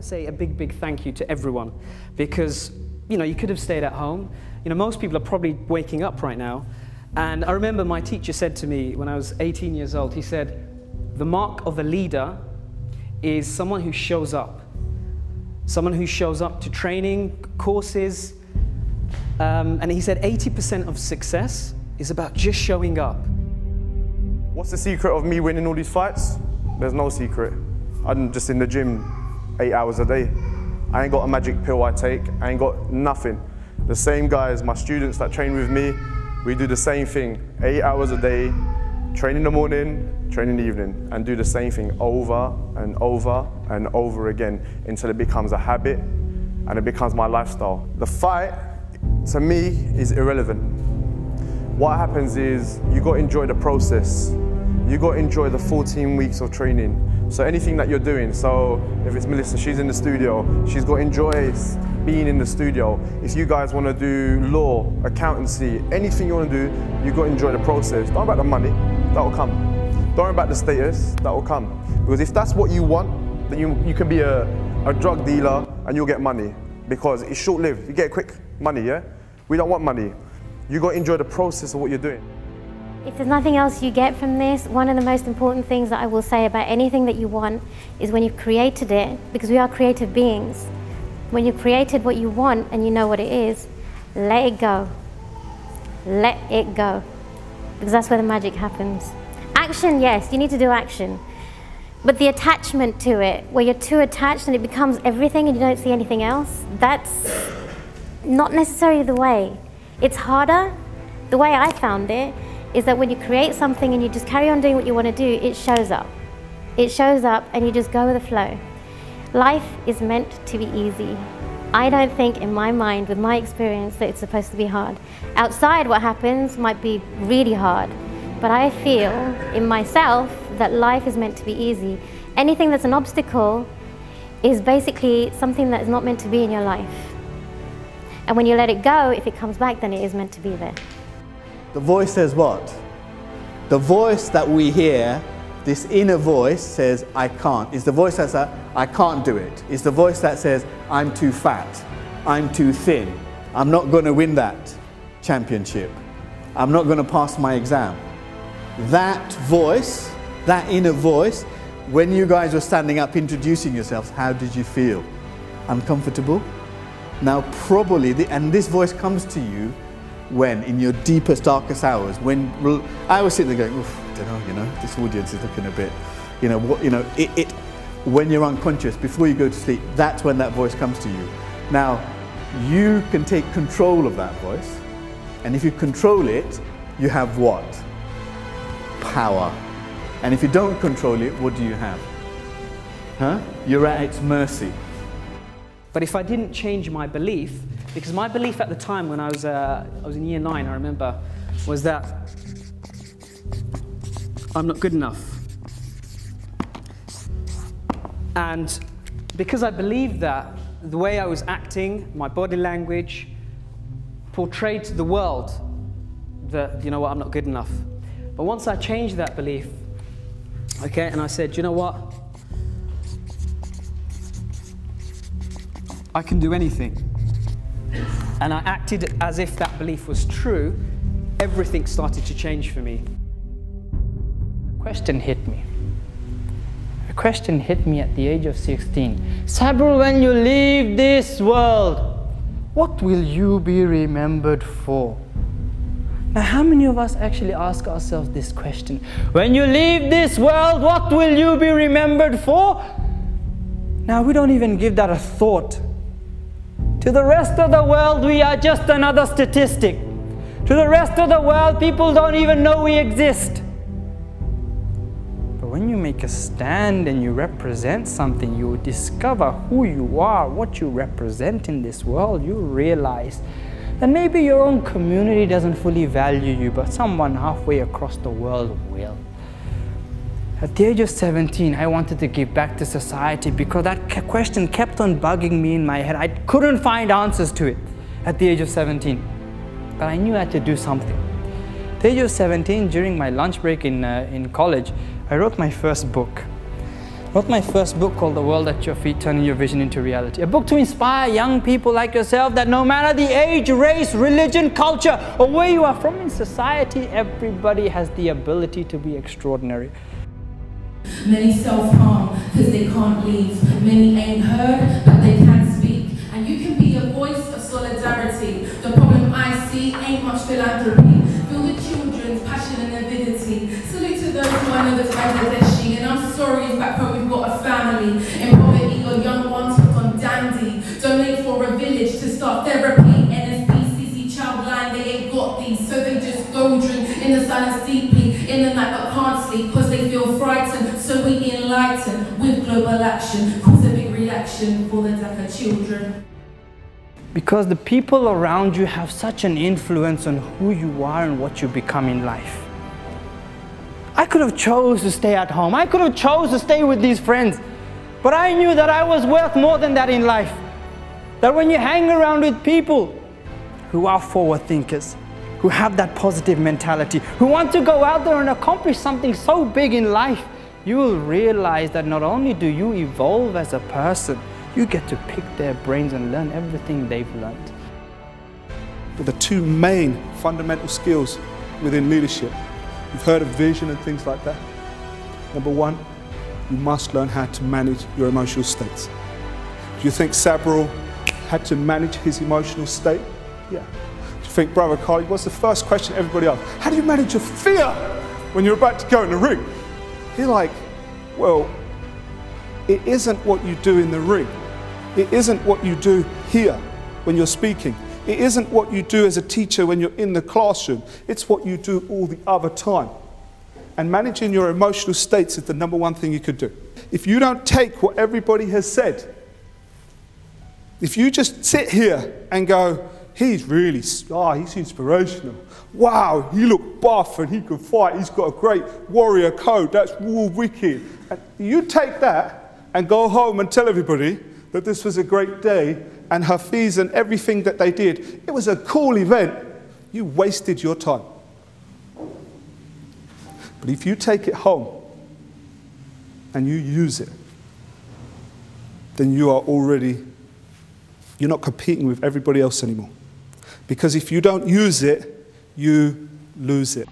to say a big, big thank you to everyone because, you know, you could have stayed at home. You know, most people are probably waking up right now. And I remember my teacher said to me when I was 18 years old, he said, the mark of a leader is someone who shows up. Someone who shows up to training, courses. And he said 80% of success is about just showing up. What's the secret of me winning all these fights? There's no secret. I'm just in the gym 8 hours a day. I ain't got a magic pill I take. I ain't got nothing. The same guys, my students that train with me, we do the same thing. 8 hours a day, train in the morning, train in the evening, and do the same thing over and over and over again until it becomes a habit and it becomes my lifestyle. The fight, to me, is irrelevant. What happens is you got to enjoy the process. You got to enjoy the 14 weeks of training. So anything that you're doing, so if it's Melissa, she's in the studio, she's got to enjoy being in the studio. If you guys want to do law, accountancy, anything you want to do, you got to enjoy the process. Don't worry about the money, that will come. Don't worry about the status, that will come. Because if that's what you want, then you can be a drug dealer and you'll get money. Because it's short-lived, you get quick money, yeah? We don't want money. You got to enjoy the process of what you're doing. If there's nothing else you get from this, one of the most important things that I will say about anything that you want is when you've created it, because we are creative beings, when you've created what you want and you know what it is, let it go. Let it go. Because that's where the magic happens. Action, yes, you need to do action. But the attachment to it, where you're too attached and it becomes everything and you don't see anything else, that's not necessarily the way. It's harder. The way I found it is that when you create something and you just carry on doing what you want to do, it shows up. It shows up and you just go with the flow. Life is meant to be easy. I don't think in my mind, with my experience, that it's supposed to be hard. Outside, what happens might be really hard. But I feel in myself that life is meant to be easy. Anything that's an obstacle is basically something that is not meant to be in your life. And when you let it go, if it comes back, then it is meant to be there. The voice says what? The voice that we hear, this inner voice says, I can't. It's the voice that says, I can't do it. It's the voice that says, I'm too fat. I'm too thin. I'm not going to win that championship. I'm not going to pass my exam. That voice, that inner voice, when you guys were standing up introducing yourselves, how did you feel? Uncomfortable? Now probably, and this voice comes to you when, in your deepest, darkest hours, when I was sitting there going, oof, I don't know, you know, this audience is looking a bit, you know, when you're unconscious, before you go to sleep, that's when that voice comes to you. Now, you can take control of that voice, and if you control it, you have what? Power. And if you don't control it, what do you have? Huh? You're at its mercy. But if I didn't change my belief, because my belief at the time when I was in year 9, I remember, was that I'm not good enough. And because I believed that, the way I was acting, my body language, portrayed to the world that, you know what, I'm not good enough. But once I changed that belief, okay, and I said, you know what, I can do anything. And I acted as if that belief was true, everything started to change for me. A question hit me. A question hit me at the age of 16. Sabirul, when you leave this world, what will you be remembered for? Now, how many of us actually ask ourselves this question? When you leave this world, what will you be remembered for? Now, we don't even give that a thought. To the rest of the world, we are just another statistic. To the rest of the world, people don't even know we exist. But when you make a stand and you represent something, you discover who you are, what you represent in this world. You realize that maybe your own community doesn't fully value you, but someone halfway across the world will. At the age of 17, I wanted to give back to society because that question kept on bugging me in my head. I couldn't find answers to it at the age of 17, but I knew I had to do something. At the age of 17, during my lunch break in college, I wrote my first book. wrote my first book called The World at Your Feet, Turning Your Vision into Reality. A book to inspire young people like yourself that no matter the age, race, religion, culture, or where you are from in society, everybody has the ability to be extraordinary. Many self-harm because they can't leave. Many ain't heard, but they can speak. And you can be a voice of solidarity. The problem I see ain't much philanthropy. Feel the children's passion and avidity. Salute to those who I know that's Bangladeshi. And I'm sorry if back home we've got a family in poverty or young ones hooked on dandy. Donate for a village to start therapy. NSPCC childline, they ain't got these. So they just go drink in the silence deeply in the night but can't sleep because they feel frightened. So we enlighten with global action. Cause a big reaction for the Dhaka children. Because the people around you have such an influence on who you are and what you become in life. I could have chose to stay at home. I could have chose to stay with these friends. But I knew that I was worth more than that in life. That when you hang around with people who are forward thinkers, who have that positive mentality, who want to go out there and accomplish something so big in life, you will realize that not only do you evolve as a person, you get to pick their brains and learn everything they've learned. But the two main fundamental skills within leadership, you've heard of vision and things like that. Number one, you must learn how to manage your emotional states. Do you think Sabirul had to manage his emotional state? Yeah. Do you think, Brother Khalid, what's the first question everybody asks? How do you manage your fear when you're about to go in the ring? He's like, well, it isn't what you do in the ring. It isn't what you do here when you're speaking. It isn't what you do as a teacher when you're in the classroom. It's what you do all the other time. And managing your emotional states is the number one thing you could do. If you don't take what everybody has said, if you just sit here and go, he's really, he's inspirational. Wow, he looked buff and he can fight. He's got a great warrior code. That's all wicked. And you take that and go home and tell everybody that this was a great day and Hafiz and everything that they did, it was a cool event. You wasted your time. But if you take it home and you use it, then you are already, you're not competing with everybody else anymore. Because if you don't use it, you lose it.